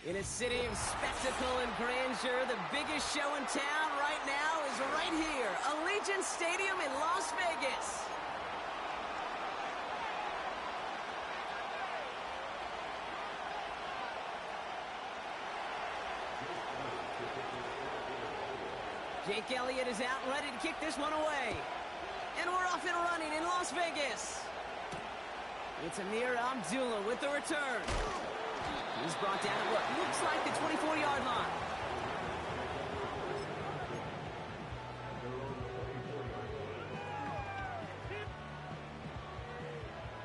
In a city of spectacle and grandeur, the biggest show in town right now is right here, Allegiant Stadium in Las Vegas. Jake Elliott is out and ready to kick this one away. And we're off and running in Las Vegas. It's Amir Abdullah with the return. He's brought down at what looks like the 24-yard line.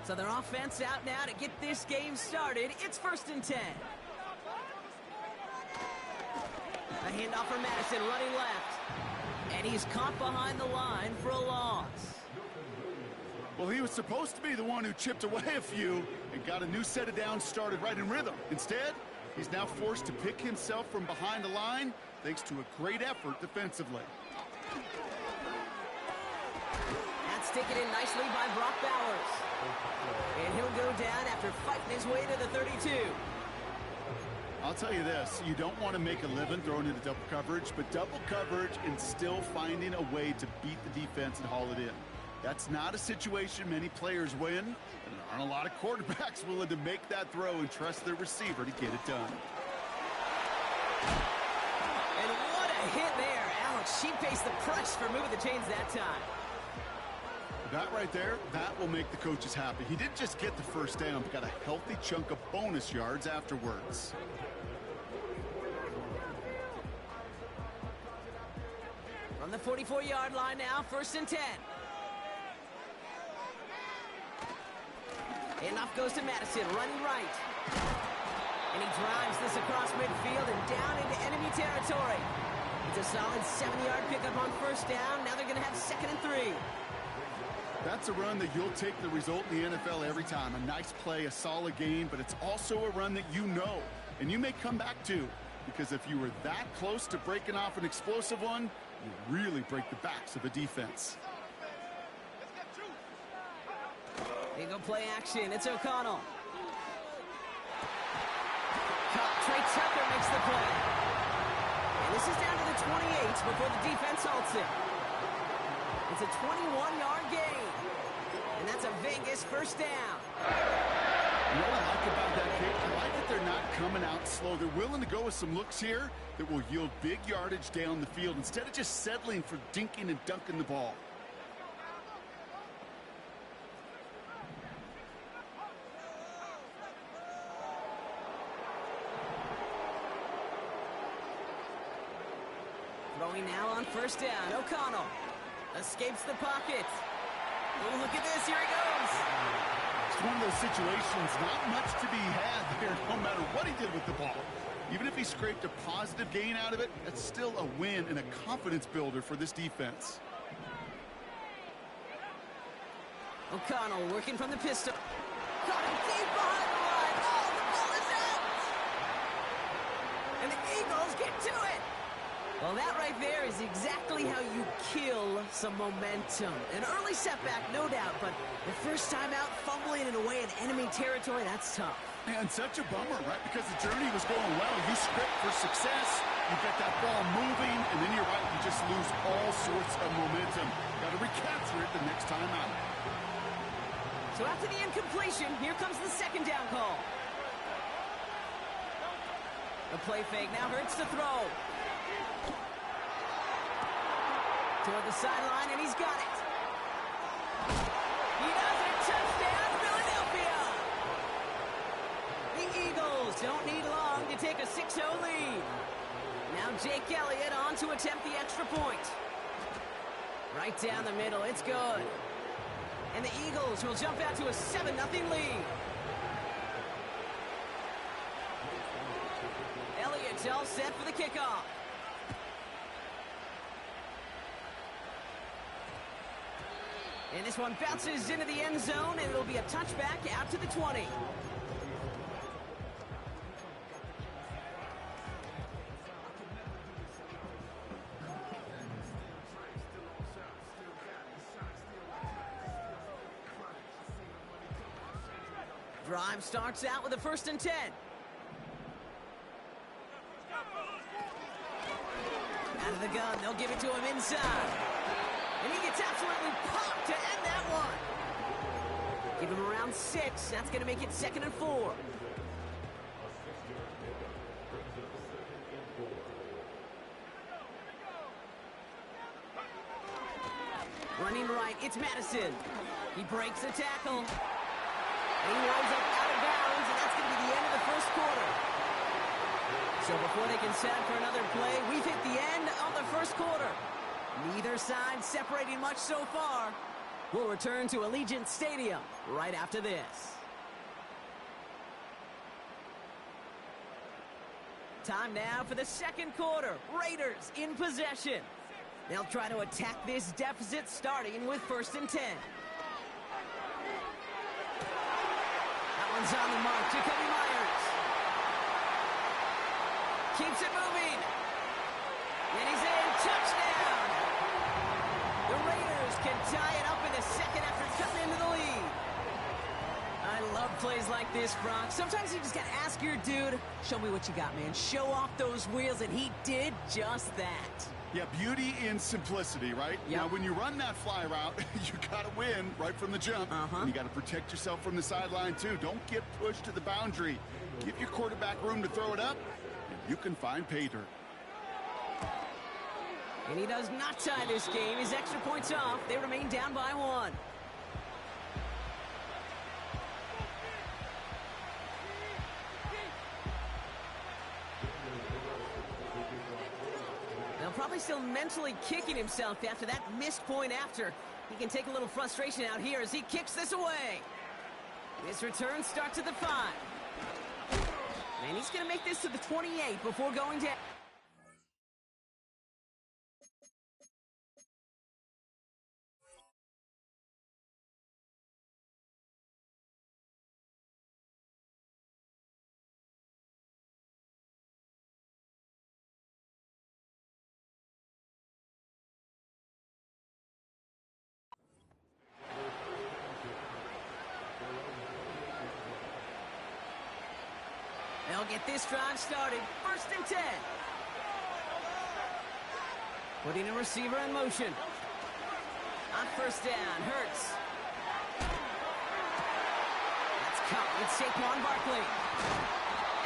So their offense out now to get this game started. It's 1st and 10. A handoff for Madison running left. And he's caught behind the line for a loss. Well, he was supposed to be the one who chipped away a few and got a new set of downs started right in rhythm. Instead, he's now forced to pick himself from behind the line thanks to a great effort defensively. That's taken in nicely by Brock Bowers. And he'll go down after fighting his way to the 32. I'll tell you this, you don't want to make a living throwing into double coverage, but double coverage and still finding a way to beat the defense and haul it in. That's not a situation many players win, and there aren't a lot of quarterbacks willing to make that throw and trust their receiver to get it done. And what a hit there. Alex, she faced the press for moving the chains that time. That right there, that will make the coaches happy. He didn't just get the first down, but got a healthy chunk of bonus yards afterwards. From the 44-yard line now, 1st and 10. Handoff goes to Madison, running right. And he drives this across midfield and down into enemy territory. It's a solid 7-yard pickup on 1st down. Now they're going to have 2nd and 3. That's a run that you'll take the result in the NFL every time. A nice play, a solid game, but it's also a run that you know, and you may come back to. Because if you were that close to breaking off an explosive one, you really break the backs of a defense. They go play action. It's O'Connell. Trey Tucker makes the play. And this is down to the 28 before the defense halts it. It's a 21-yard gain. And that's a Vegas 1st down. You know what I like about that kick? I like that they're not coming out slow. They're willing to go with some looks here that will yield big yardage down the field instead of just settling for dinking and dunking the ball. Throwing now on 1st down. O'Connell escapes the pocket. Oh, look at this. Here he goes. It's one of those situations, not much to be had there, no matter what he did with the ball. Even if he scraped a positive gain out of it, that's still a win and a confidence builder for this defense. O'Connell working from the pistol. Caught him deep behind the line. Oh, the ball is out. And the Eagles get to it. Well, that right there is exactly how you kill some momentum. An early setback, no doubt, but the first time out, fumbling it away in enemy territory, that's tough. Man, such a bummer, right? Because the journey was going well. You script for success, you get that ball moving, and then you're right, you just lose all sorts of momentum. Got to recapture it the next time out. So after the incompletion, here comes the 2nd down call. The play fake now hurts the throw. Toward the sideline, and he's got it. He does it. Touchdown, Philadelphia. The Eagles don't need long to take a 6-0 lead. Now Jake Elliott on to attempt the extra point. Right down the middle. It's good. And the Eagles will jump out to a 7-0 lead. Elliott's all set for the kickoff. And this one bounces into the end zone, and it'll be a touchback out to the 20. Drive starts out with a 1st and 10. Out of the gun, they'll give it to him inside. And he gets absolutely popped to end that one. Give him around 6. That's going to make it 2nd and 4. Running right, it's Madison. He breaks the tackle. And he winds up out of bounds, and that's going to be the end of the first quarter. So before they can set up for another play, we've hit the end of the first quarter. Neither side separating much so far. We'll return to Allegiant Stadium right after this. Time now for the second quarter. Raiders in possession. They'll try to attack this deficit starting with 1st and 10. That one's on the mark. Jacoby Myers keeps it moving. And he's in. Touchdown. The Raiders can tie it up in the second after cutting into the lead. I love plays like this, Brock. Sometimes you just got to ask your dude, show me what you got, man. Show off those wheels, and he did just that. Yeah, beauty in simplicity, right? Yep. Now, when you run that fly route, you got to win right from the jump. And you got to protect yourself from the sideline, too. Don't get pushed to the boundary. Give your quarterback room to throw it up, and you can find pay dirt. And he does not tie this game. His extra points off. They remain down by 1. Now probably still mentally kicking himself after that missed point after. He can take a little frustration out here as he kicks this away. His return starts at the 5. And he's going to make this to the 28 before going down. They'll get this drive started. 1st and 10. Putting a receiver in motion. On 1st down, Hurts. That's caught with Saquon Barkley.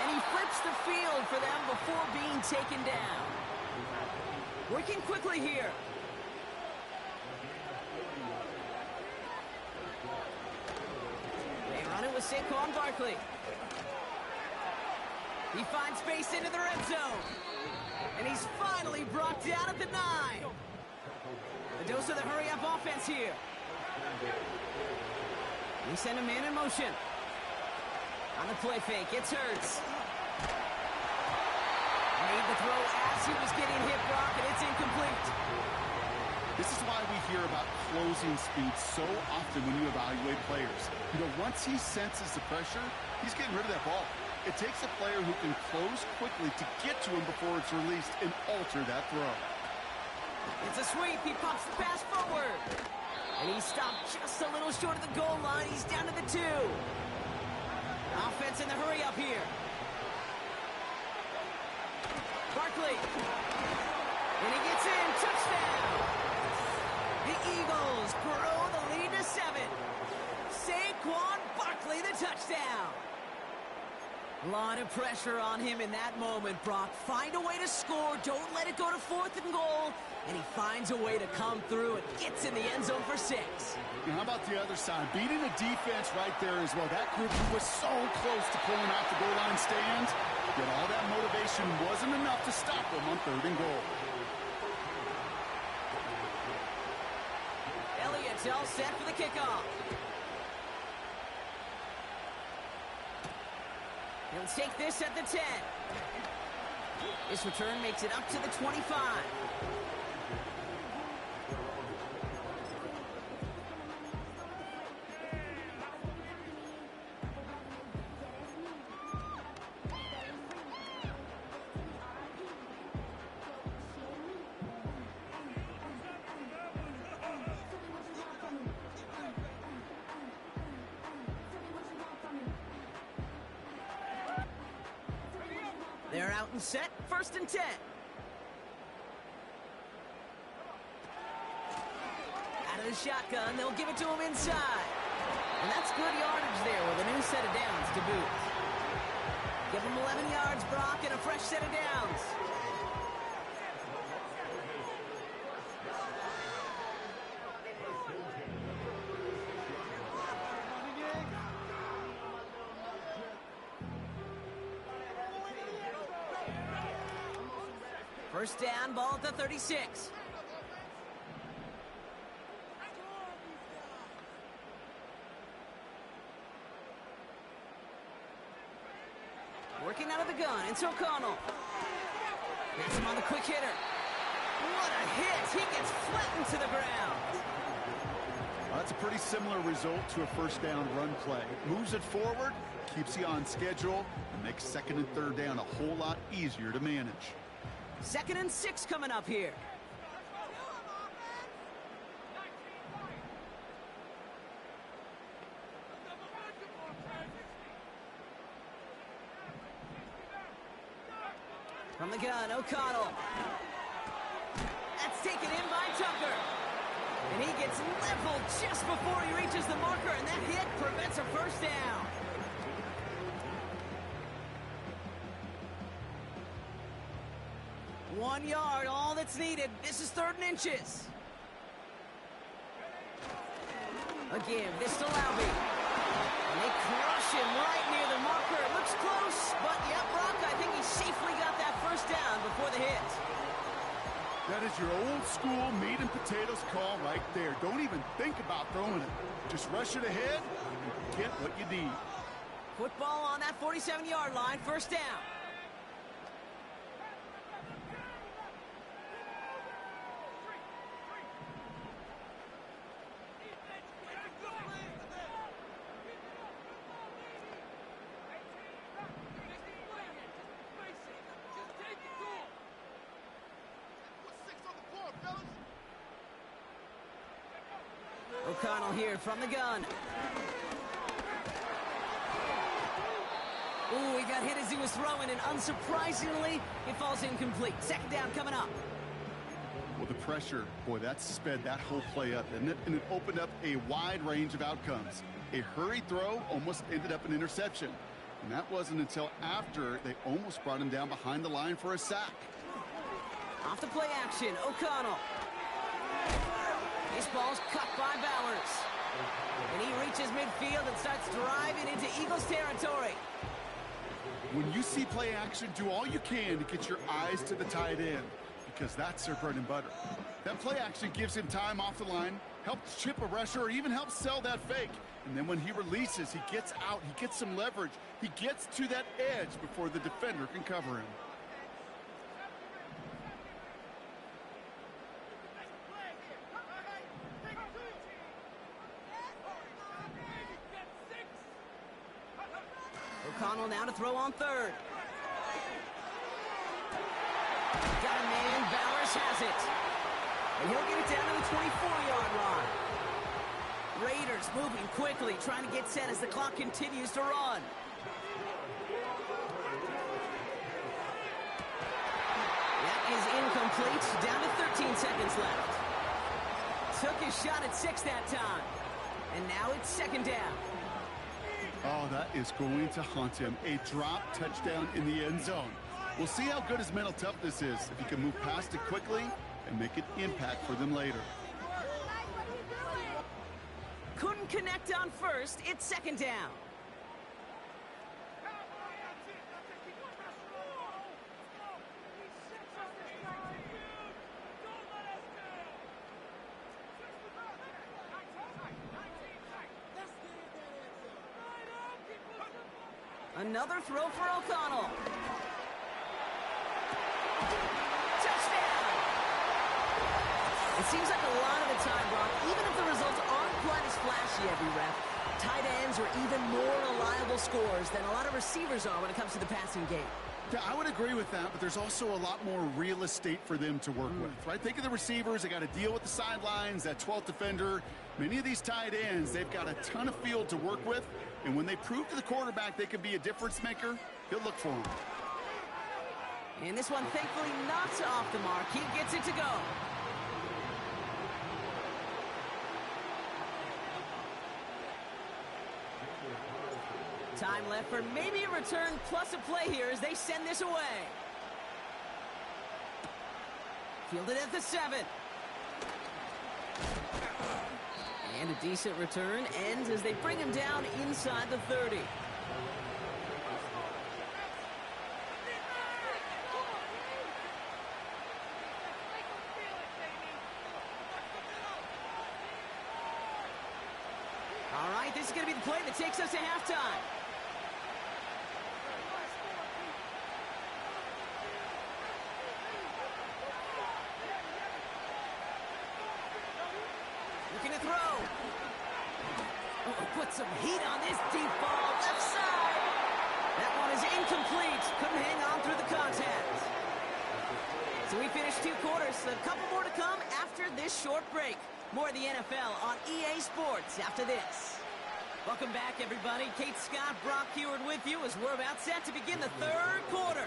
And he flips the field for them before being taken down. Working quickly here. They run it with Saquon Barkley. He finds space into the red zone. And he's finally brought down at the 9. A dose of the hurry-up offense here. They send a man in motion. On the play fake, it's Hurts. Made the throw as he was getting hit, Brock, and it's incomplete. This is why we hear about closing speed so often when you evaluate players. You know, once he senses the pressure, he's getting rid of that ball. It takes a player who can close quickly to get to him before it's released and alter that throw. It's a sweep. He pops the pass forward. And he stopped just a little short of the goal line. He's down to the 2. Offense in the hurry up here. Barkley. And he gets in. Touchdown. The Eagles grow the lead to 7. Saquon Barkley, the touchdown. A lot of pressure on him in that moment, Brock. Find a way to score. Don't let it go to 4th and goal. And he finds a way to come through and gets in the end zone for 6. And how about the other side? Beating the defense right there as well. That group was so close to pulling off the goal line stand. Yet all that motivation wasn't enough to stop them on 3rd and goal. Elliott's all set for the kickoff. He'll take this at the 10. This return makes it up to the 25. They're out and set, 1st and 10. his shotgun. They'll give it to him inside. And that's good yardage there with a new set of downs to boot. Give him 11 yards, Brock, and a fresh set of downs. First down, ball at the 36. Working out of the gun, it's O'Connell. Gets him on the quick hitter. What a hit! He gets flattened to the ground. That's a pretty similar result to a first down run play. Moves it forward, keeps you on schedule, and makes second and third down a whole lot easier to manage. 2nd and 6 coming up here. From the gun, O'Connell. That's taken in by Tucker. And he gets leveled just before he reaches the marker, and that hit prevents a first down. One yard, all that's needed. This is 3rd and inches. Again, this to Laube. And they crush him right near the marker. It looks close, but yeah, Brock, I think he safely got that first down before the hit. That is your old school meat and potatoes call right there. Don't even think about throwing it. Just rush it ahead and get what you need. Football on that 47-yard line, first down. O'Connell here from the gun. Ooh, he got hit as he was throwing, and unsurprisingly, it falls incomplete. 2nd down coming up. Well, the pressure, boy, that sped that whole play up, didn't it? And it opened up a wide range of outcomes. A hurried throw almost ended up an interception. And that wasn't until after they almost brought him down behind the line for a sack. Off the play action, O'Connell. This ball's cut by Bowers. And he reaches midfield and starts driving into Eagles territory. When you see play action, do all you can to get your eyes to the tight end, because that's their bread and butter. That play action gives him time off the line, helps chip a rusher, or even helps sell that fake. And then when he releases, he gets out, he gets some leverage. He gets to that edge before the defender can cover him. O'Connell now to throw on 3rd. Got a man, Bowers has it. And he'll get it down to the 24-yard line. Raiders moving quickly, trying to get set as the clock continues to run. That is incomplete, down to 13 seconds left. Took his shot at 6 that time. And now it's 2nd down. Oh, that is going to haunt him. A drop touchdown in the end zone. We'll see how good his mental toughness is, if he can move past it quickly and make an impact for them later. Couldn't connect on 1st, it's 2nd down. Another throw for O'Connell. Touchdown! It seems like a lot of the time, Brock, even if the results aren't quite as flashy every rep, tight ends are even more reliable scorers than a lot of receivers are when it comes to the passing game. Yeah, I would agree with that, but there's also a lot more real estate for them to work with, right? Think of the receivers. They got to deal with the sidelines, that 12th defender. Many of these tight ends, they've got a ton of field to work with, and when they prove to the quarterback they can be a difference maker, he'll look for them. And this one, thankfully, not off the mark. He gets it to go. Time left for maybe a return plus a play here as they send this away. Fielded at the 7. And a decent return ends as they bring him down inside the 30. All right, this is going to be the play that takes us to halftime. Looking to throw. Oh, put some heat on this deep ball. Left side. That one is incomplete. Couldn't hang on through the contact. So we finished 2 quarters. A couple more to come after this short break. More of the NFL on EA Sports after this. Welcome back, everybody. Kate Scott, Brock Heward with you as we're about set to begin the 3rd quarter.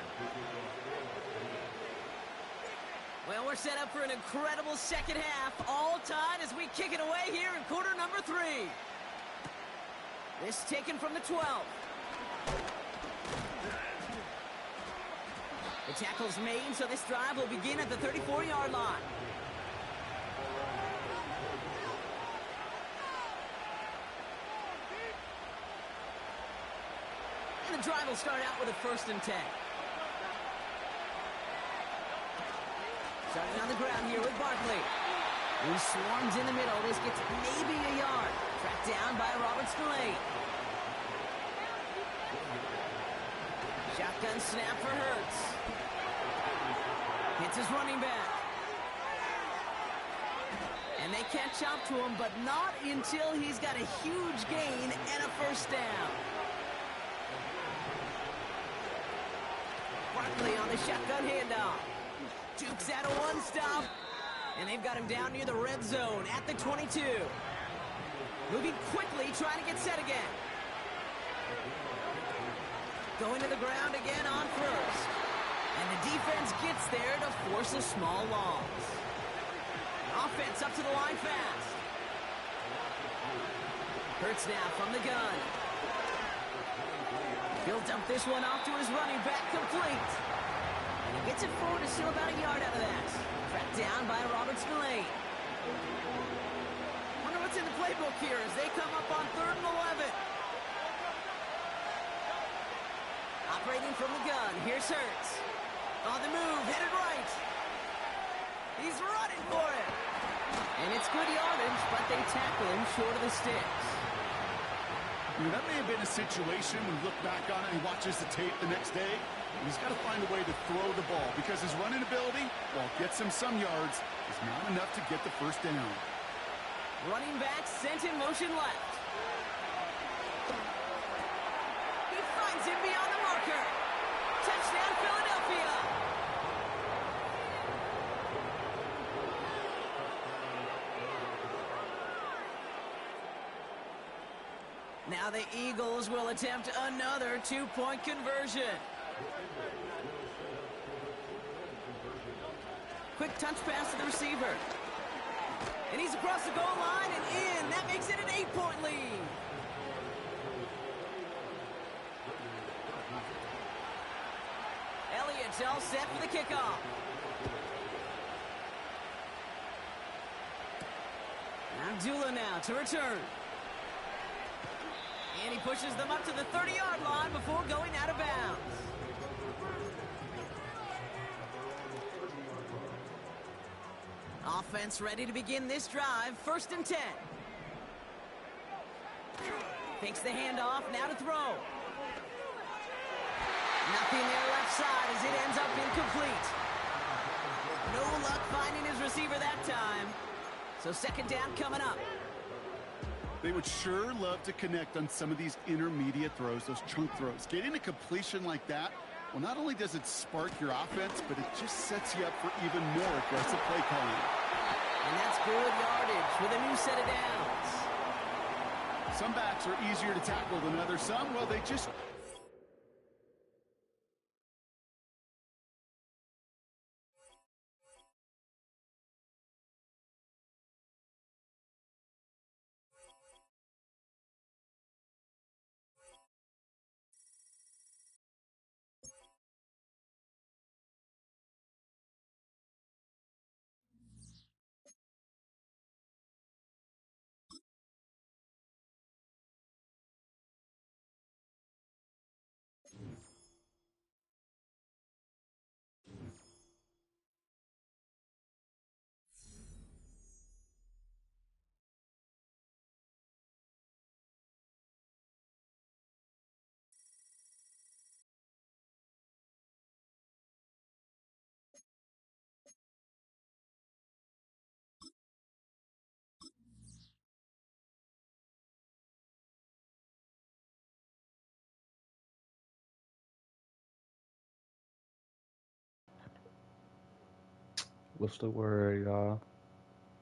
Well, we're set up for an incredible second half. All tied as we kick it away here in quarter number 3. This taken from the 12. The tackle's made, so this drive will begin at the 34-yard line. And the drive will start out with a 1st and 10. Starting on the ground here with Barkley. He swarms in the middle. This gets maybe a yard. Tracked down by Robert Spillane. Shotgun snap for Hurts. Hits his running back. And they catch up to him, but not until he's got a huge gain and a 1st down. Barkley on the shotgun handoff. Jukes out a 1-stop. And they've got him down near the red zone at the 22. Moving quickly, trying to get set again. Going to the ground again on 1st. And the defense gets there to force a small loss. Offense up to the line fast. Hurts now from the gun. He'll dump this one off to his running back, complete. And he gets it forward, is still about a yard out of that. Tracked down by Robert Spillane. Wonder what's in the playbook here as they come up on 3rd and 11. Operating from the gun, here's Hurts. On the move, headed right. He's running for it. And it's good yardage, but they tackle him short of the sticks. That may have been a situation when you look back on it and he watches the tape the next day. He's got to find a way to throw the ball because his running ability, while it gets him some yards, is not enough to get the 1st down. Running back sent in motion left. He finds him beyond the marker. Touchdown, Philadelphia. Now the Eagles will attempt another 2-point conversion. Quick touch pass to the receiver. And he's across the goal line and in. That makes it an 8-point lead. Elliott's all set for the kickoff. Abdullah now to return. And he pushes them up to the 30-yard line before going out of bounds. Offense ready to begin this drive. 1st and 10. Fakes the handoff, now to throw. Nothing there left side as it ends up incomplete. No luck finding his receiver that time. So 2nd down coming up. They would sure love to connect on some of these intermediate throws, those chunk throws. Getting a completion like that, well, not only does it spark your offense, but it just sets you up for even more aggressive play calling. And that's good yardage with a new set of downs. Some backs are easier to tackle than others. Some, well, they just What's the word, y'all?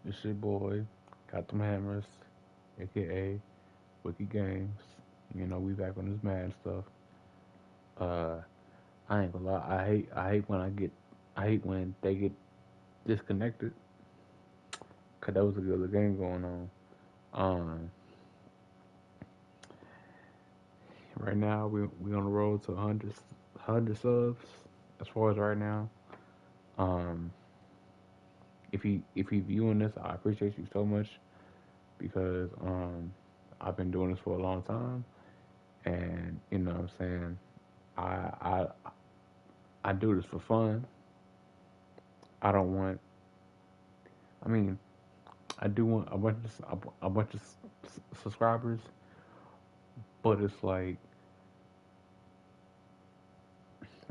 It's your boy, Got Them Hammers, aka Wiki Games. You know, we back on this mad stuff. Uh, I ain't gonna lie. I hate when they get disconnected. Cause that was a good game going on. Um, right now we on the road to 100 subs. As far as right now, um, if you viewing this, I appreciate you so much because I've been doing this for a long time, and you know what I'm saying. I I I do this for fun. I don't want. I mean, I do want a bunch of subscribers, but it's like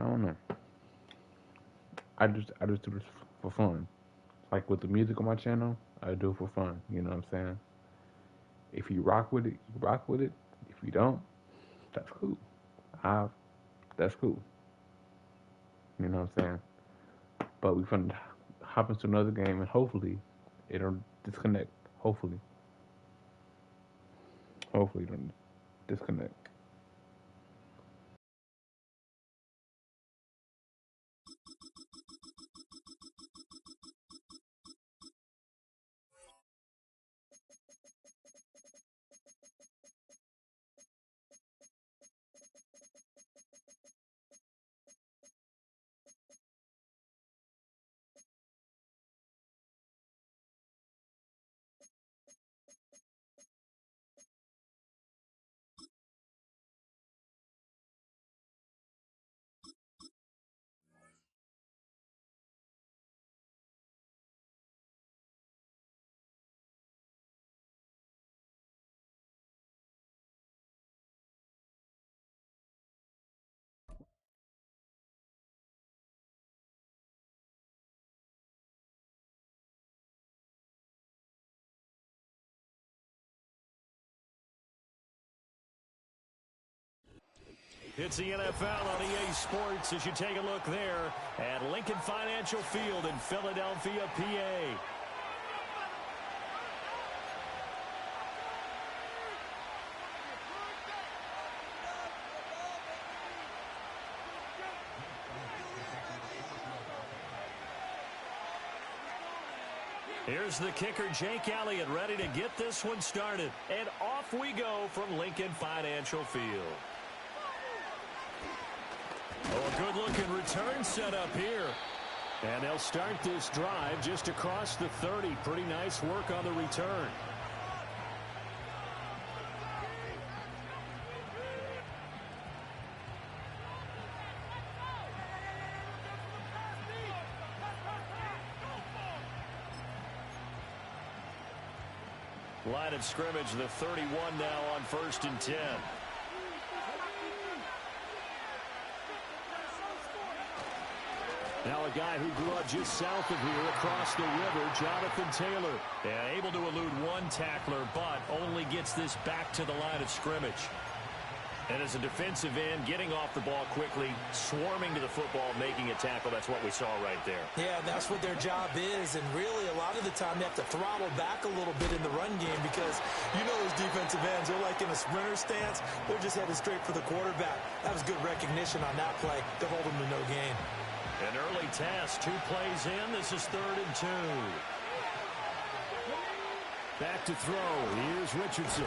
I don't know. I just do this for fun. Like with the music on my channel, I do it for fun. You know what I'm saying? If you rock with it, you rock with it. If you don't, that's cool. I that's cool. You know what I'm saying? But we finna hop into another game and hopefully it'll disconnect. Hopefully. Hopefully it'll disconnect. It's the NFL on EA Sports as you take a look there at Lincoln Financial Field in Philadelphia, PA. Here's the kicker, Jake Elliott, ready to get this one started. And off we go from Lincoln Financial Field. Oh, a good-looking return set up here. And they'll start this drive just across the 30. Pretty nice work on the return. Line of scrimmage, the 31 now on 1st and 10. Now a guy who grew up just south of here across the river, Jonathan Taylor. Yeah, able to elude one tackler, but only gets this back to the line of scrimmage. And as a defensive end, getting off the ball quickly, swarming to the football, making a tackle. That's what we saw right there. Yeah, that's what their job is. And really, a lot of the time, they have to throttle back a little bit in the run game because you know those defensive ends, they're like in a sprinter stance. They're just headed straight for the quarterback. That was good recognition on that play to hold them to no gain. An early task, 2 plays in. This is 3rd and 2. Back to throw. Here's Richardson.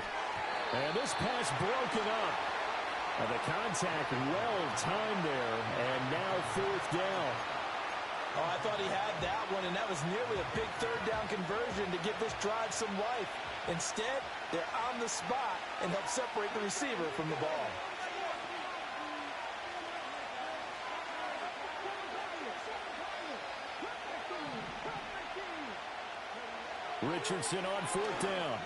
And this pass broken up. And the contact well timed there. And now 4th down. Oh, I thought he had that one, and that was nearly a big 3rd down conversion to give this drive some life. Instead, they're on the spot and help separate the receiver from the ball. Richardson on 4th down.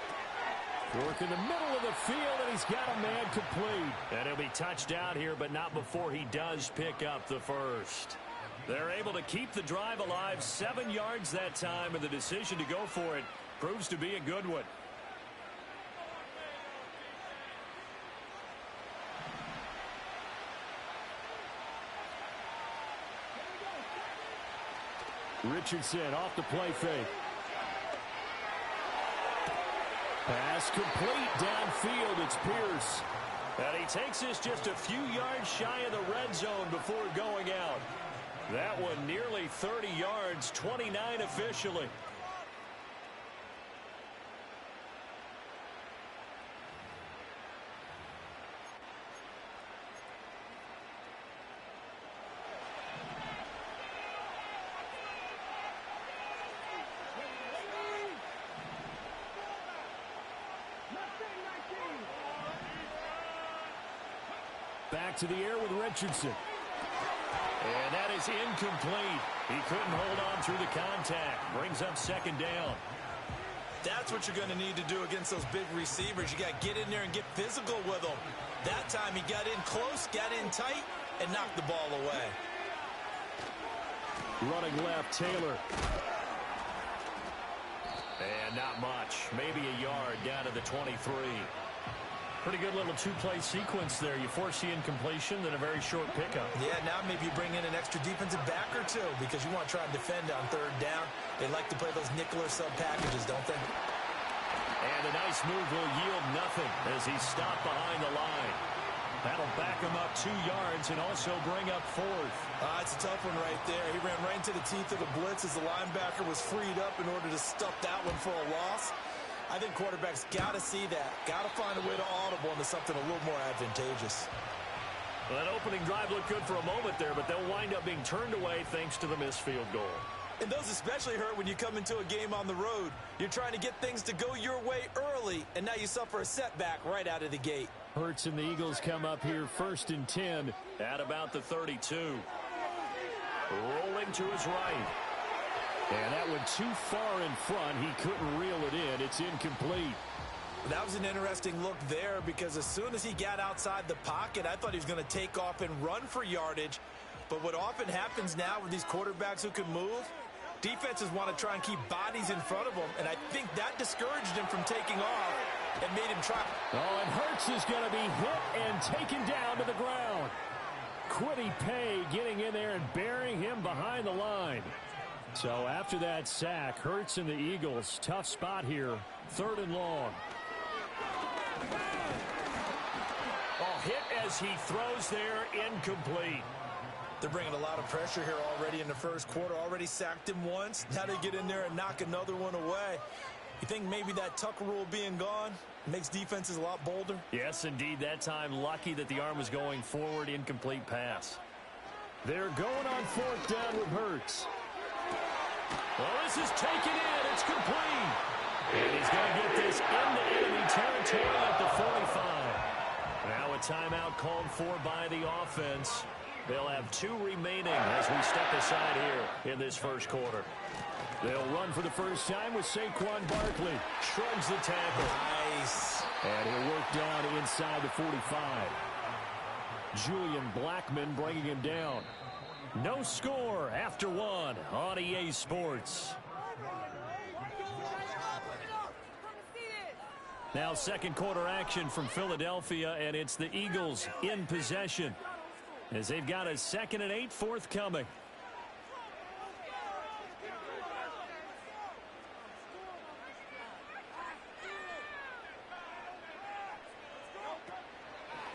Work in the middle of the field, and he's got a man complete. And he'll be touched out here, but not before he does pick up the first. They're able to keep the drive alive, 7 yards that time, and the decision to go for it proves to be a good one. Richardson off the play fake. Pass complete downfield. It's Pierce. And he takes this just a few yards shy of the red zone before going out. That one nearly 30 yards, 29 officially. Back to the air with Richardson. And that is incomplete. He couldn't hold on through the contact. Brings up second down. That's what you're going to need to do against those big receivers. You got to get in there and get physical with them. That time he got in close, got in tight, and knocked the ball away. Running left, Taylor. And not much. Maybe a yard down to the 23. Pretty good little two-play sequence there. You force the incompletion, then a very short pickup. Yeah, now maybe you bring in an extra defensive back or two because you want to try and defend on third down. They like to play those nickel or sub packages, don't they? And a nice move will yield nothing as he's stopped behind the line. That'll back him up 2 yards and also bring up fourth. It's a tough one right there. He ran right into the teeth of the blitz as the linebacker was freed up in order to stuff that one for a loss. I think quarterbacks got to see that. Got to find a way to audible into something a little more advantageous. Well, that opening drive looked good for a moment there, but they'll wind up being turned away thanks to the missed field goal. And those especially hurt when you come into a game on the road. You're trying to get things to go your way early, and now you suffer a setback right out of the gate. Hurts and the Eagles come up here 1st and 10 at about the 32. Rolling to his right. And that went too far in front. He couldn't reel it in. It's incomplete. That was an interesting look there because as soon as he got outside the pocket, I thought he was going to take off and run for yardage. But what often happens now with these quarterbacks who can move, defenses want to try and keep bodies in front of them. And I think that discouraged him from taking off and made him try. Oh, and Hurts is going to be hit and taken down to the ground. Quiddy Pay getting in there and burying him behind the line. So after that sack, Hurts and the Eagles, tough spot here, 3rd and long. Oh, hit as he throws there, incomplete. They're bringing a lot of pressure here already in the first quarter. Already sacked him once. Now they get in there and knock another one away. You think maybe that Tucker rule being gone makes defenses a lot bolder? Yes, indeed. That time, lucky that the arm was going forward, incomplete pass. They're going on 4th down with Hurts. Well, this is taken in. It's complete. And he's going to get this into enemy territory at the 45. Now a timeout called for by the offense. They'll have 2 remaining as we step aside here in this first quarter. They'll run for the first time with Saquon Barkley. Shrugs the tackle. Nice. And he'll work down inside the 45. Julian Blackman bringing him down. No score after 1 on EA Sports. Now second quarter action from Philadelphia, and it's the Eagles in possession as they've got a 2nd and 8 forthcoming.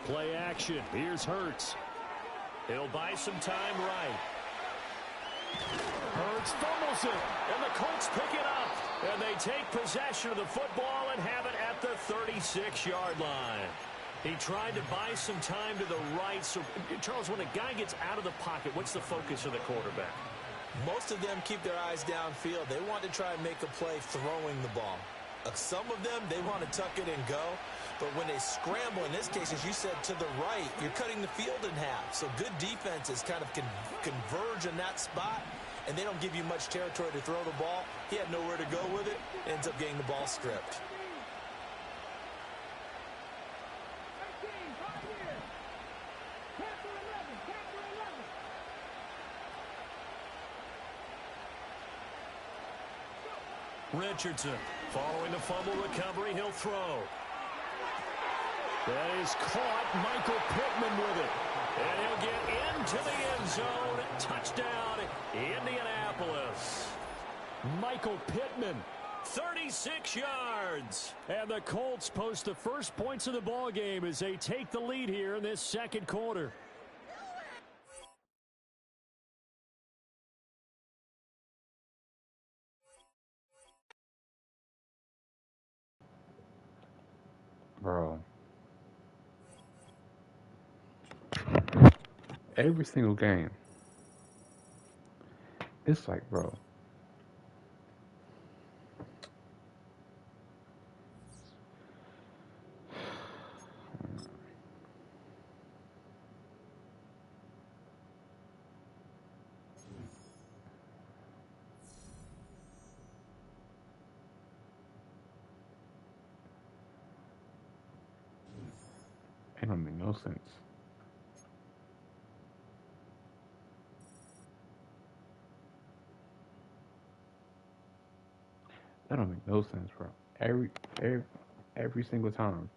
Play action. Here's Hurts. He'll buy some time right. Hurts fumbles it, and the Colts pick it up. And they take possession of the football and have it at the 36-yard line. He tried to buy some time to the right. So, Charles, when a guy gets out of the pocket, what's the focus of the quarterback? Most of them keep their eyes downfield. They want to try and make a play throwing the ball. Some of them, they want to tuck it and go. But when they scramble, in this case, as you said, to the right, you're cutting the field in half. So good defenses kind of converge in that spot, and they don't give you much territory to throw the ball. He had nowhere to go with it. Ends up getting the ball stripped. Richardson, following the fumble recovery, he'll throw. That is caught. Michael Pittman with it. And he'll get into the end zone. Touchdown, Indianapolis. Michael Pittman, 36 yards. And the Colts post the first points of the ball game as they take the lead here in this second quarter. Bro. Every single game. It's like, bro. It don't make no sense. That don't make no sense, bro. Every single time.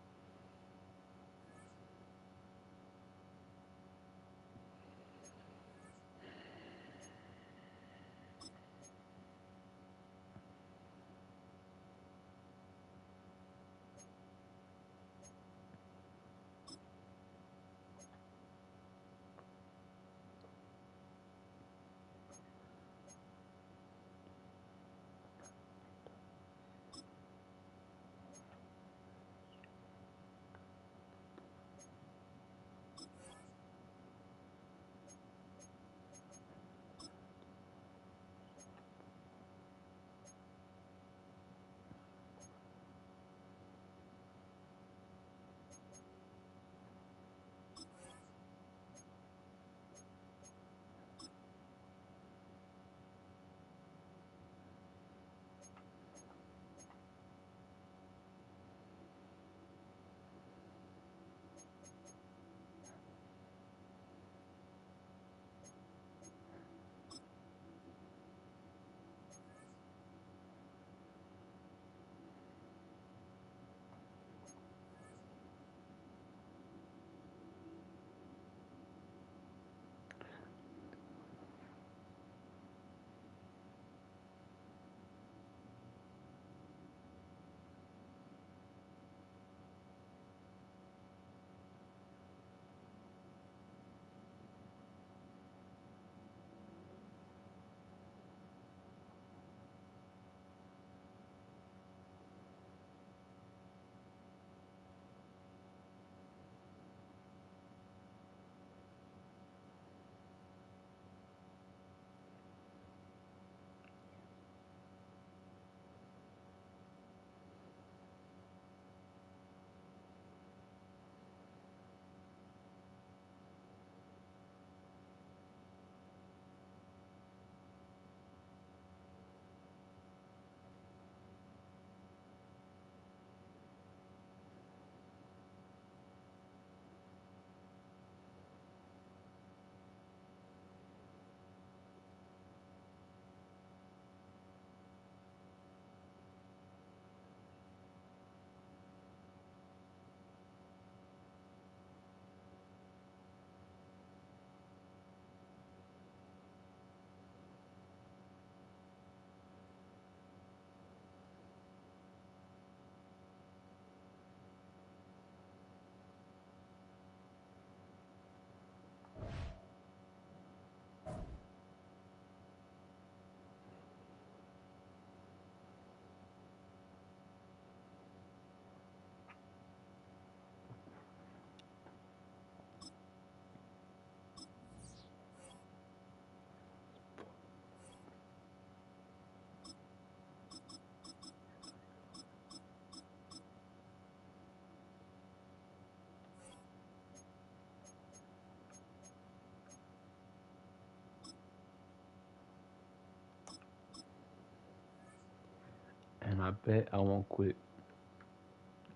And I bet I won't quit.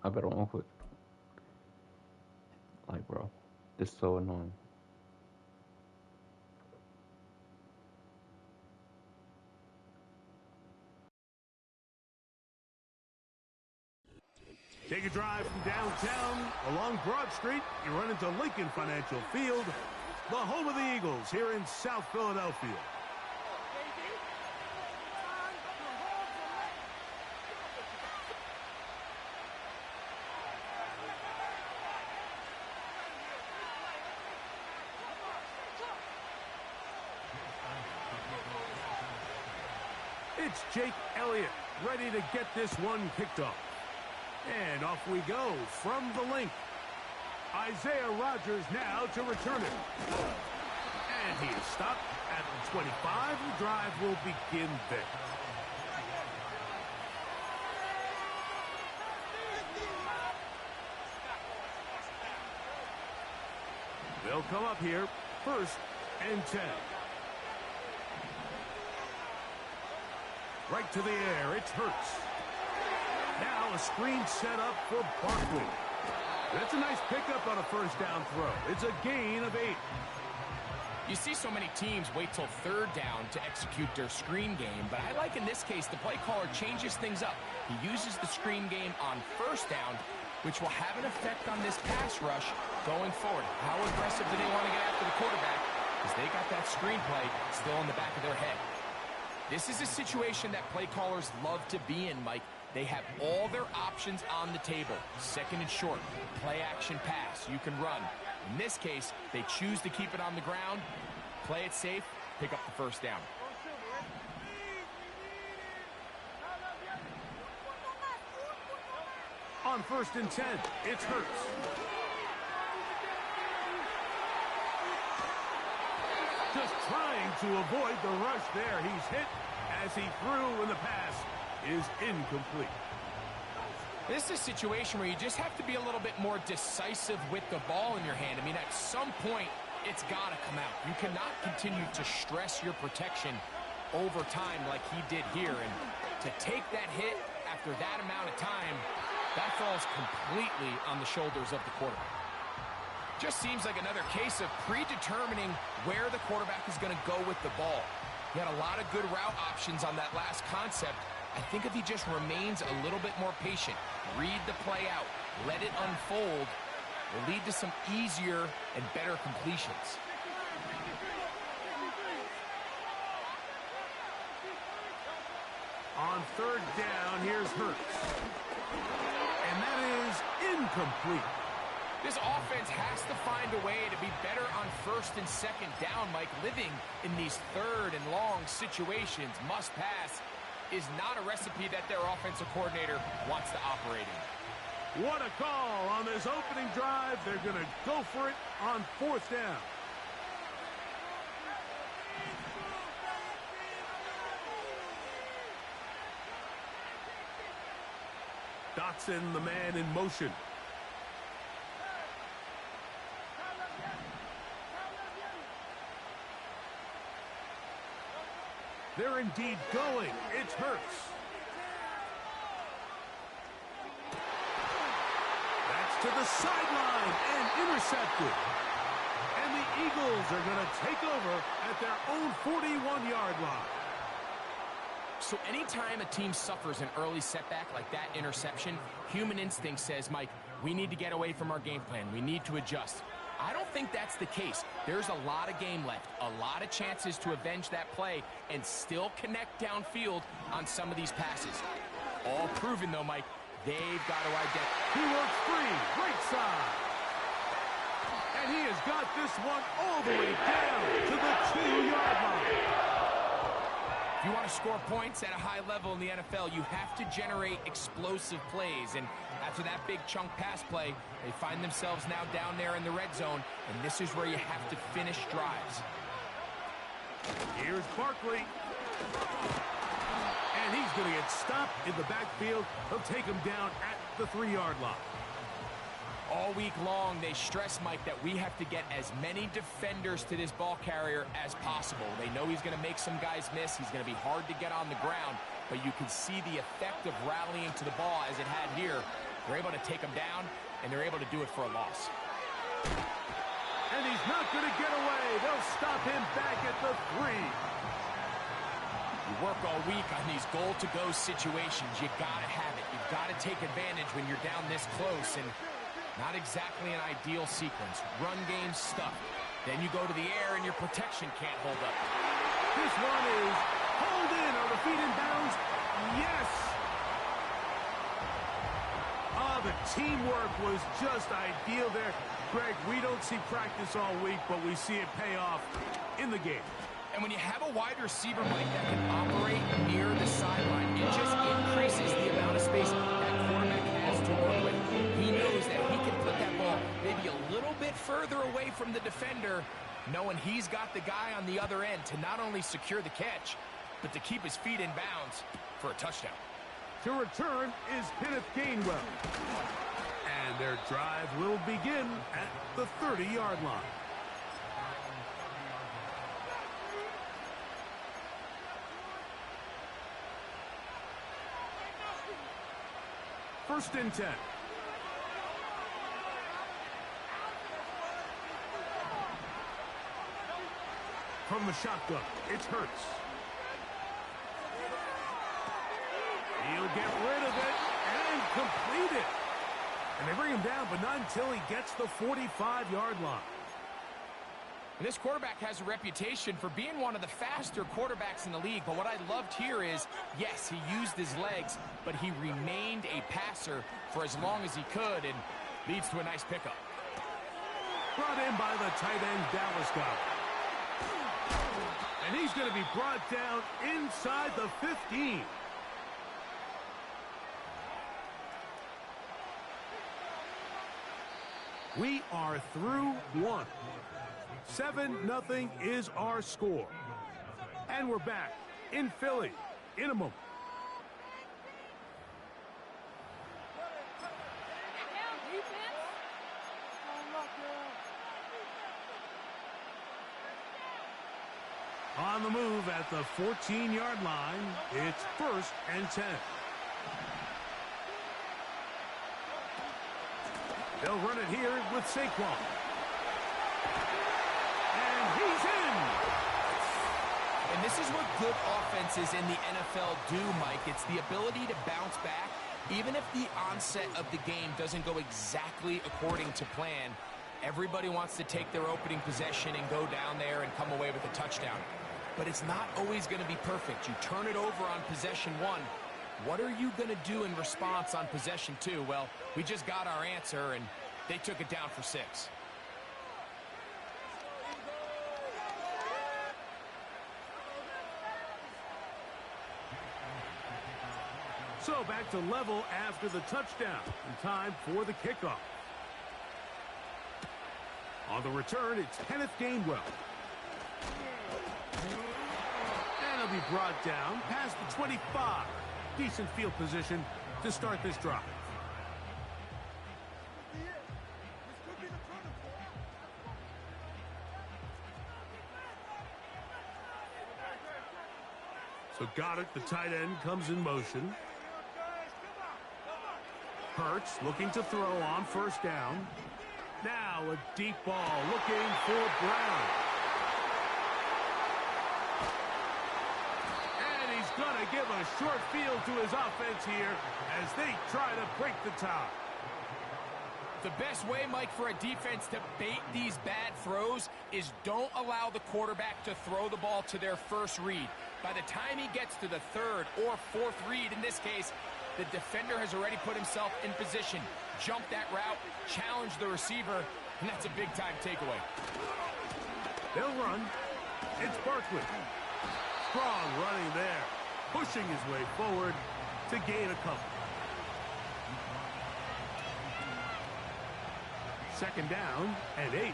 I bet I won't quit. Like, bro, it's so annoying. Take a drive from downtown along Broad Street. You run into Lincoln Financial Field, the home of the Eagles here in South Philadelphia. It's Jake Elliott ready to get this one kicked off. And off we go from the link. Isaiah Rodgers now to return it. And he is stopped at the 25. The drive will begin there. They'll come up here, 1st and 10. Right to the air, it's Hurts. Now a screen set up for Barkley. That's a nice pickup on a 1st down throw. It's a gain of 8. You see so many teams wait till 3rd down to execute their screen game, but I like in this case the play caller changes things up. He uses the screen game on 1st down, which will have an effect on this pass rush going forward. How aggressive do they want to get after the quarterback? Because they got that screenplay still in the back of their head. This is a situation that play callers love to be in, Mike. They have all their options on the table. 2nd and short, play action pass, you can run. In this case, they choose to keep it on the ground, play it safe, pick up the 1st down. On 1st and 10, it's Hurts. Just trying to avoid the rush there. He's hit as he threw, and the pass is incomplete. This is a situation where you just have to be a little bit more decisive with the ball in your hand. I mean, at some point, it's got to come out. You cannot continue to stress your protection over time like he did here. And to take that hit after that amount of time, that falls completely on the shoulders of the quarterback. Just seems like another case of predetermining where the quarterback is going to go with the ball. He had a lot of good route options on that last concept. I think if he just remains a little bit more patient, read the play out, let it unfold, will lead to some easier and better completions. On 3rd down, here's Hurts. And that is incomplete. This offense has to find a way to be better on 1st and 2nd down, Mike. Living in these 3rd and long situations, must pass, is not a recipe that their offensive coordinator wants to operate in. What a call on this opening drive. They're going to go for it on 4th down. Dotson, the man in motion. They're indeed going. It's Hurts. That's to the sideline and intercepted. And the Eagles are going to take over at their own 41-yard line. So anytime a team suffers an early setback like that interception, human instinct says, Mike, we need to get away from our game plan. We need to adjust. I don't think that's the case. There's a lot of game left, a lot of chances to avenge that play and still connect downfield on some of these passes. All proven, though, Mike, they've got to identify. He works free, right side. And he has got this one all the way down to the 2-yard line. If you want to score points at a high level in the NFL, you have to generate explosive plays. And after that big chunk pass play, they find themselves now down there in the red zone, and this is where you have to finish drives. Here's Barkley. And he's going to get stopped in the backfield. He'll take him down at the 3-yard line. All week long, they stress, Mike, that we have to get as many defenders to this ball carrier as possible. They know he's going to make some guys miss. He's going to be hard to get on the ground, but you can see the effect of rallying to the ball as it had here. They're able to take him down, and they're able to do it for a loss. And he's not going to get away. They'll stop him back at the 3. You work all week on these goal-to-go situations. You got to have it. You've got to take advantage when you're down this close, and not exactly an ideal sequence. Run game stuffed. Then you go to the air, and your protection can't hold up. This one is pulled in. Are the feet in bounds? Yes! Oh, the teamwork was just ideal there. Greg, we don't see practice all week, but we see it pay off in the game. And when you have a wide receiver, Mike, that can operate near the sideline, it just increases the amount of space that quarterback has to work with. He knows that he can put that ball maybe a little bit further away from the defender, knowing he's got the guy on the other end to not only secure the catch, but to keep his feet in bounds for a touchdown. To return is Kenneth Gainwell. And their drive will begin at the 30-yard line. First and 10. From the shotgun, it's Hurts. He'll get rid of it and complete it. And they bring him down, but not until he gets the 45-yard line. And this quarterback has a reputation for being one of the faster quarterbacks in the league. But what I loved here is, yes, he used his legs, but he remained a passer for as long as he could, and leads to a nice pickup. Brought in by the tight end, Dallas guy. And he's going to be brought down inside the 15. We are through one. 7-0 is our score. And we're back in Philly in a moment. On the move at the 14-yard line, it's 1st and 10. They'll run it here with Saquon. And he's in! And this is what good offenses in the NFL do, Mike. It's the ability to bounce back, even if the onset of the game doesn't go exactly according to plan. Everybody wants to take their opening possession and go down there and come away with a touchdown. But it's not always going to be perfect. You turn it over on possession 1. What are you going to do in response on possession 2? Well, we just got our answer, and they took it down for 6. So back to level after the touchdown. And time for the kickoff. On the return, it's Kenneth Gainwell. And he'll be brought down past the 25. Decent field position to start this drive. So got it. The tight end comes in motion. Hurts looking to throw on 1st down. Now a deep ball looking for Brown. And he's going to give a short field to his offense here as they try to break the tie. The best way, Mike, for a defense to bait these bad throws is don't allow the quarterback to throw the ball to their first read. By the time he gets to the 3rd or 4th read, in this case, the defender has already put himself in position. Jump that route, challenge the receiver, and that's a big-time takeaway. They'll run. It's Barkley. Strong running there, pushing his way forward to gain a couple. 2nd down and 8.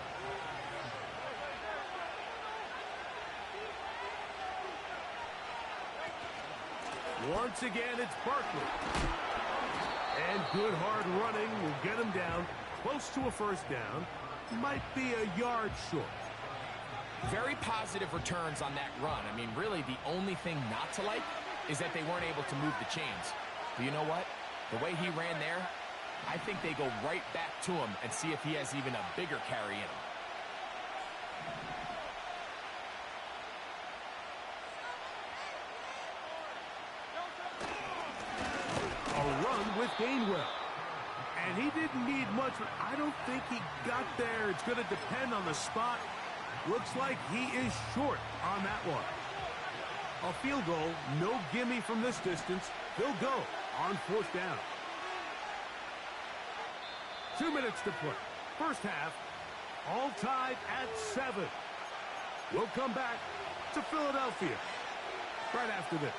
Once again, it's Barkley. And good hard running will get him down close to a 1st down. Might be a yard short. Very positive returns on that run. I mean, really, the only thing not to like is that they weren't able to move the chains. But you know what? The way he ran there, I think they go right back to him and see if he has even a bigger carry in him. with Gainwell. And he didn't need much, but I don't think he got there. It's going to depend on the spot. Looks like he is short on that one. A field goal, no gimme from this distance. They'll go on 4th down. 2 minutes to play. First half, all tied at 7. We'll come back to Philadelphia right after this.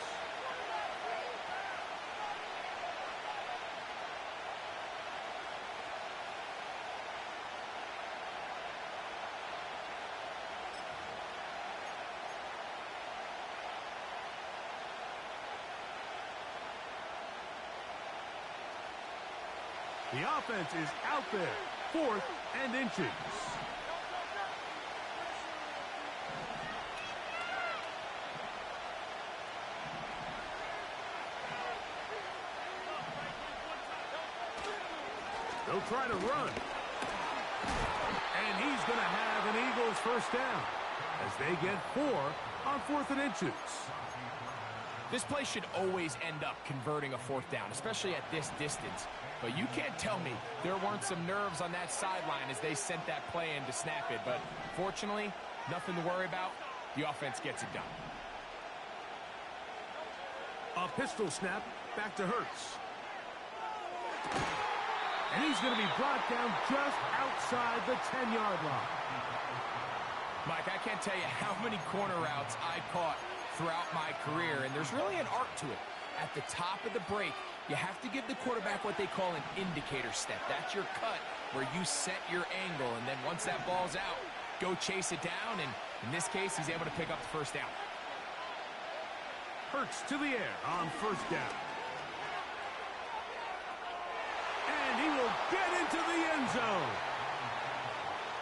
The offense is out there. 4th and inches. They'll try to run. And he's going to have an Eagles first down as they get 4 on 4th and inches. This play should always end up converting a 4th down, especially at this distance. But you can't tell me there weren't some nerves on that sideline as they sent that play in to snap it. But fortunately, nothing to worry about. The offense gets it done. A pistol snap back to Hurts. And he's going to be brought down just outside the 10-yard line. Mike, I can't tell you how many corner routes I caught throughout my career, and there's really an art to it. At the top of the break, you have to give the quarterback what they call an indicator step. That's your cut where you set your angle, and then once that ball's out, go chase it down, and in this case, he's able to pick up the first down. Hurts to the air on 1st down. And he will get into the end zone.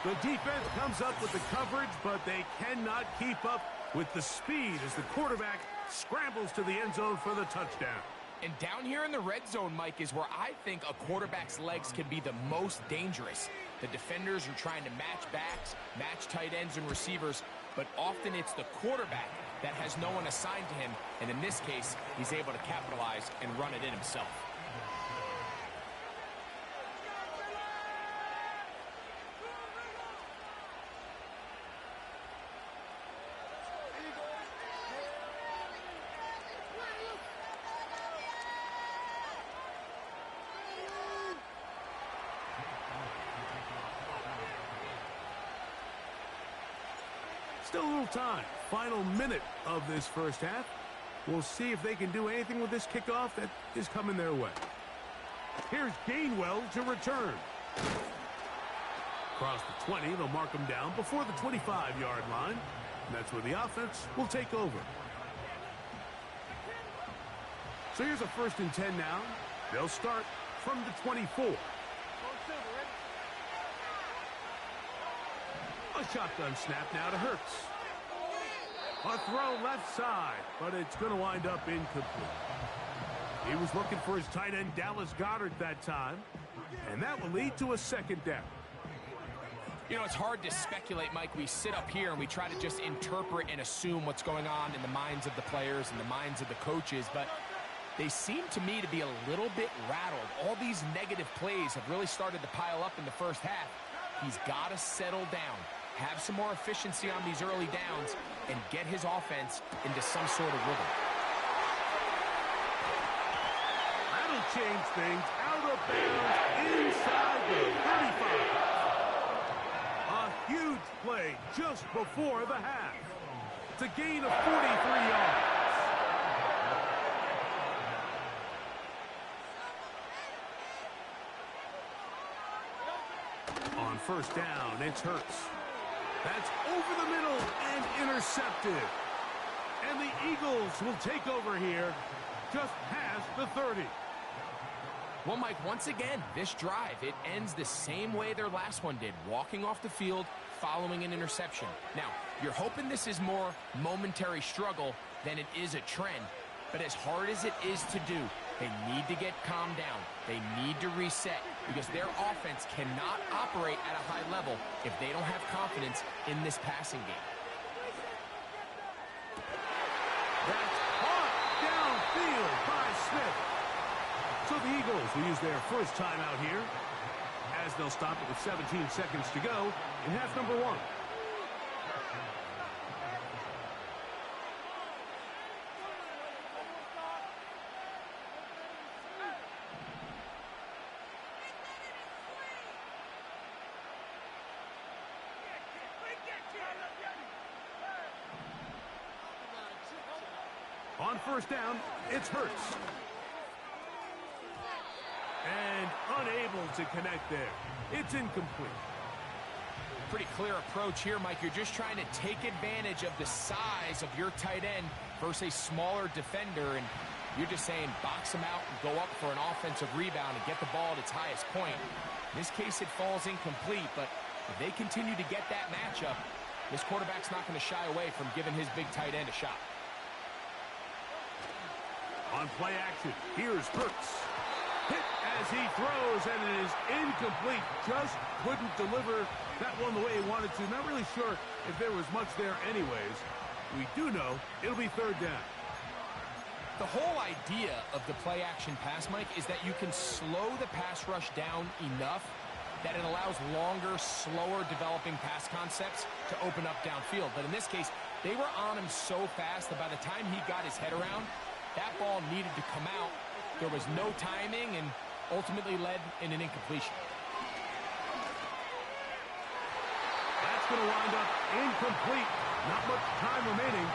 The defense comes up with the coverage, but they cannot keep up with the speed as the quarterback scrambles to the end zone for the touchdown. And down here in the red zone, Mike, is where I think a quarterback's legs can be the most dangerous. The defenders are trying to match backs, match tight ends and receivers, but often it's the quarterback that has no one assigned to him, and in this case, he's able to capitalize and run it in himself. Still a little time. Final minute of this first half. We'll see if they can do anything with this kickoff that is coming their way. Here's Gainwell to return. Across the 20, they'll mark him down before the 25-yard line. And that's where the offense will take over. So here's a 1st and 10 now. They'll start from the 24. A shotgun snap now to Hurts. A throw left side, but it's going to wind up incomplete. He was looking for his tight end, Dallas Goedert, that time, and that will lead to a 2nd down. You know, it's hard to speculate, Mike. We sit up here and we try to just interpret and assume what's going on in the minds of the players and the minds of the coaches, but they seem to me to be a little bit rattled. All these negative plays have really started to pile up in the first half. He's got to settle down, have some more efficiency on these early downs, and get his offense into some sort of rhythm. That'll change things. Out of bounds inside the 35. A huge play just before the half. It's a gain of 43 yards. On 1st down, it's Hurts. That's over the middle and intercepted. And the Eagles will take over here just past the 30. Well, Mike, once again, this drive, it ends the same way their last one did, walking off the field, following an interception. Now, you're hoping this is more momentary struggle than it is a trend, but as hard as it is to do, they need to get calmed down. They need to reset because their offense cannot operate at a high level if they don't have confidence in this passing game. That's caught downfield by Smith. So the Eagles will use their first timeout here, as they'll stop it with 17 seconds to go in half number 1. On first down, it's Hurts. And unable to connect there. It's incomplete. Pretty clear approach here, Mike. You're just trying to take advantage of the size of your tight end versus a smaller defender, and you're just saying box him out and go up for an offensive rebound and get the ball at its highest point. In this case, it falls incomplete, but if they continue to get that matchup, this quarterback's not going to shy away from giving his big tight end a shot. On play action, here's Hurts. Hit as he throws, and it is incomplete. Just couldn't deliver that one the way he wanted to. Not really sure if there was much there anyways. We do know it'll be third down. The whole idea of the play-action pass, Mike, is that you can slow the pass rush down enough that it allows longer, slower developing pass concepts to open up downfield. But in this case, they were on him so fast that by the time he got his head around, that ball needed to come out. There was no timing and ultimately led in an incompletion. That's going to wind up incomplete. Not much time remaining.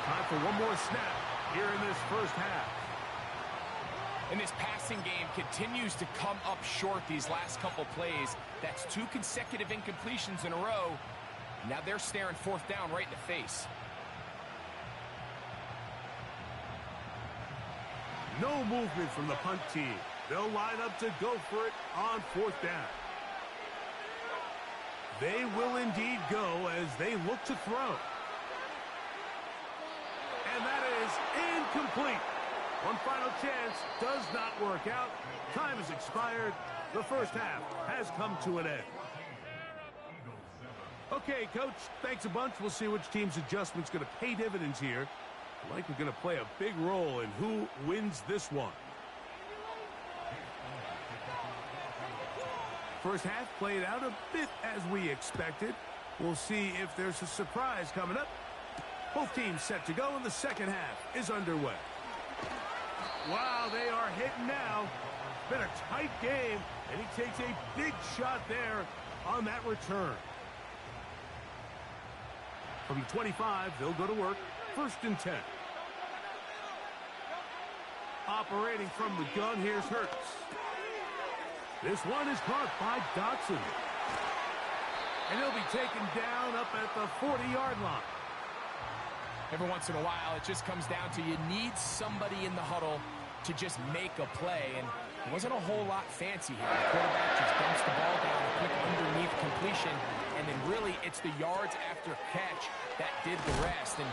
Time for one more snap here in this first half. And this passing game continues to come up short these last couple plays. That's 2 consecutive incompletions in a row. Now they're staring fourth down right in the face. No movement from the punt team. They'll line up to go for it on fourth down. They will indeed go as they look to throw. And that is incomplete. One final chance does not work out. Time has expired. The first half has come to an end. Okay, Coach, thanks a bunch. We'll see which team's adjustment's going to pay dividends here. Likely going to play a big role in who wins this one. First half played out a bit as we expected. We'll see if there's a surprise coming up. Both teams set to go, and the second half is underway. Wow, they are hitting now. It's been a tight game, and he takes a big shot there on that return. From the 25, they'll go to work. First and 10. Operating from the gun, here's Hurts. This one is caught by Dotson. And he'll be taken down up at the 40-yard line. Every once in a while, it just comes down to you need somebody in the huddle to just make a play. And it wasn't a whole lot fancy here. The quarterback just dumps the ball down, a quick underneath completion, and then really it's the yards after catch that did the rest. And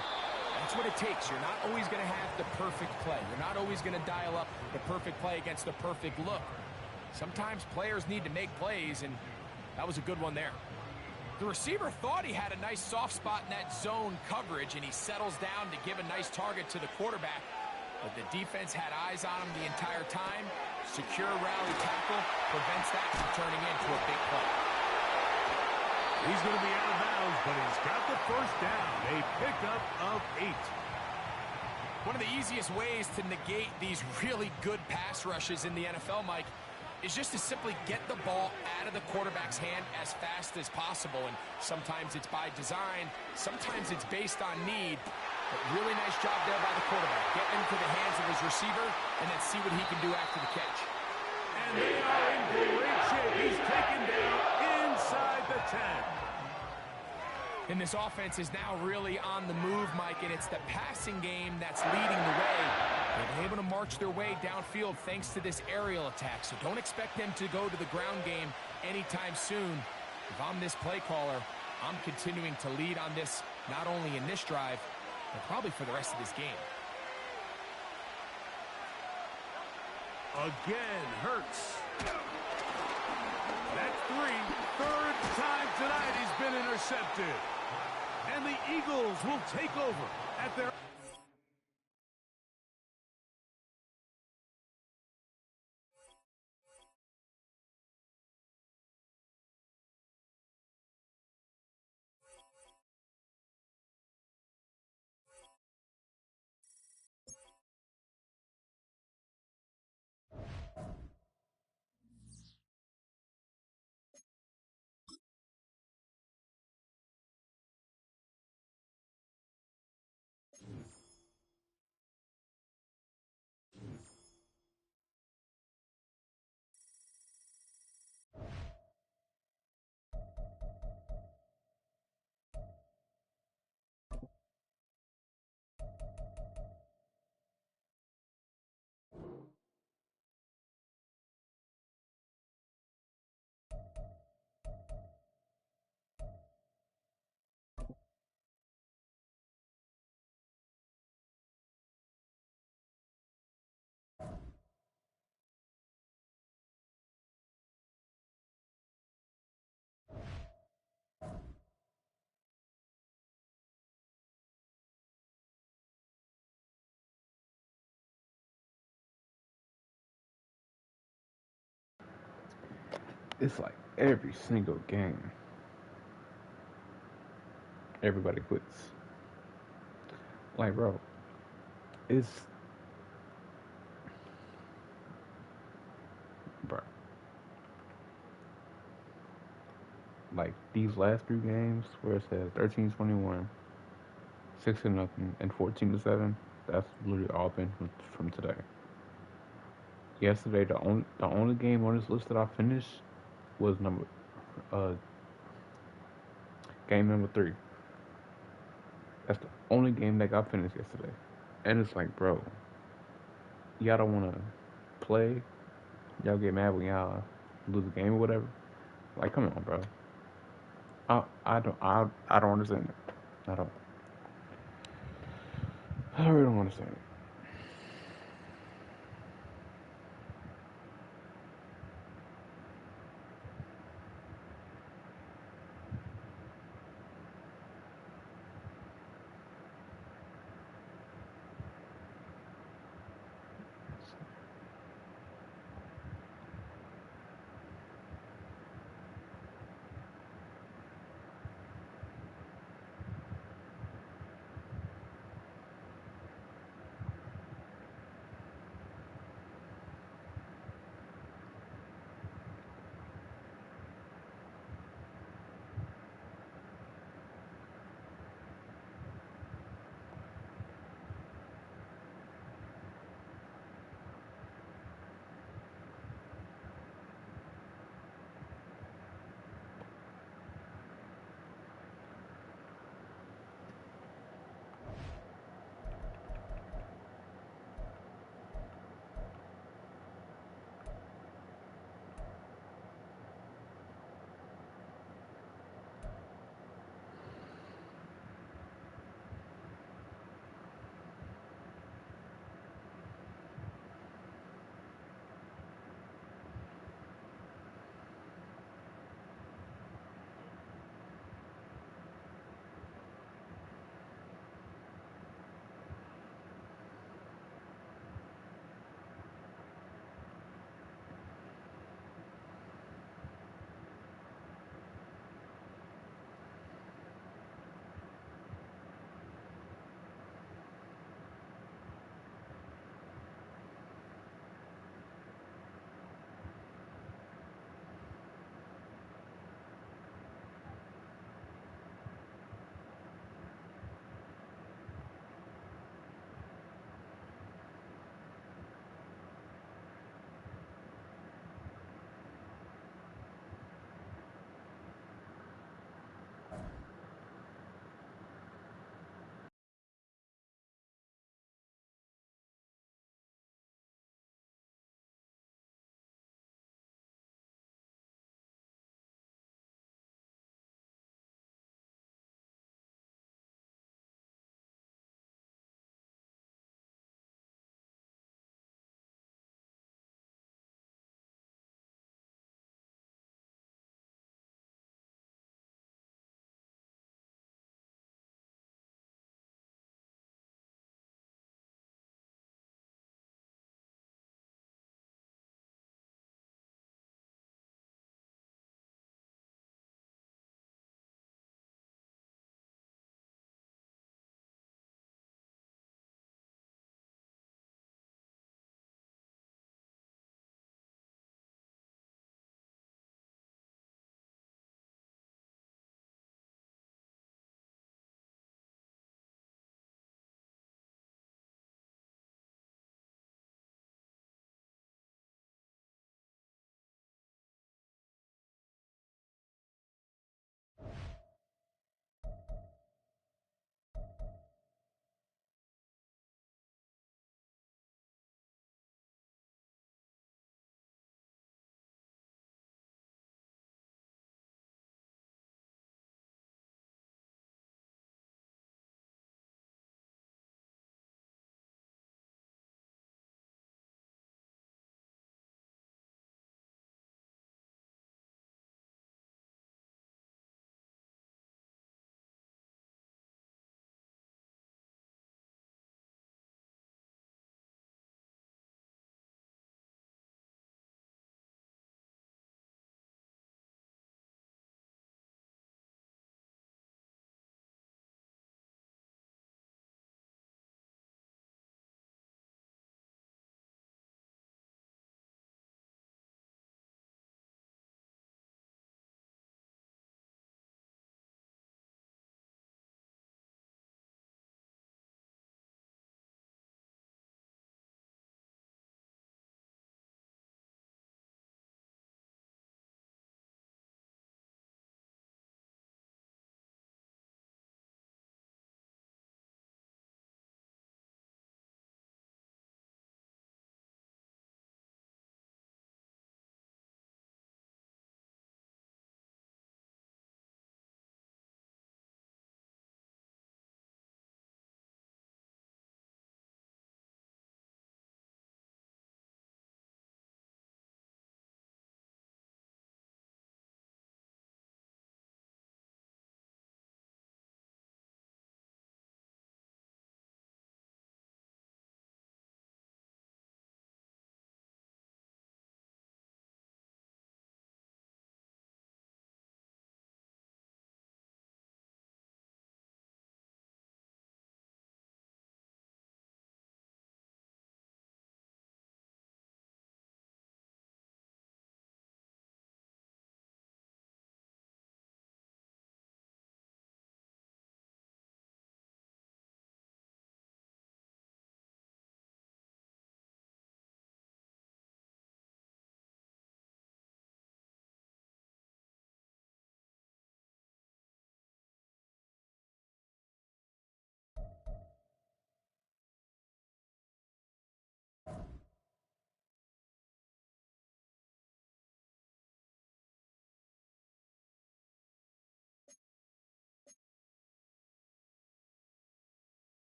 that's what it takes. You're not always going to have the perfect play. You're not always going to dial up the perfect play against the perfect look. Sometimes players need to make plays, and that was a good one there. The receiver thought he had a nice soft spot in that zone coverage, and he settles down to give a nice target to the quarterback. But the defense had eyes on him the entire time. Secure rally tackle prevents that from turning into a big play. He's going to be out of bounds, but he's got the first down. A pickup of 8. One of the easiest ways to negate these really good pass rushes in the NFL, Mike, is just to simply get the ball out of the quarterback's hand as fast as possible. And sometimes it's by design, sometimes it's based on need. But really nice job there by the quarterback. Get into the hands of his receiver and then see what he can do after the catch. And they are in great shape. He's taken down inside the 10. And this offense is now really on the move, Mike, and it's the passing game that's leading the way. They've been able to march their way downfield thanks to this aerial attack, so don't expect them to go to the ground game anytime soon. If I'm this play caller, I'm continuing to lead on this, not only in this drive, but probably for the rest of this game. Again, Hurts. That's 3. Third time tonight he's been intercepted. And the Eagles will take over at their it's like every single game, everybody quits. Like, bro, it's, bro, like these last 3 games where it says 13-21, 6-0, and 14-7. That's literally all been from today. Yesterday, the only game on this list that I finished was game number 3. That's the only game that got finished yesterday. And it's like, bro, y'all don't want to play. Y'all get mad when y'all lose a game or whatever. Like, come on, bro. I don't understand it. I really don't understand it.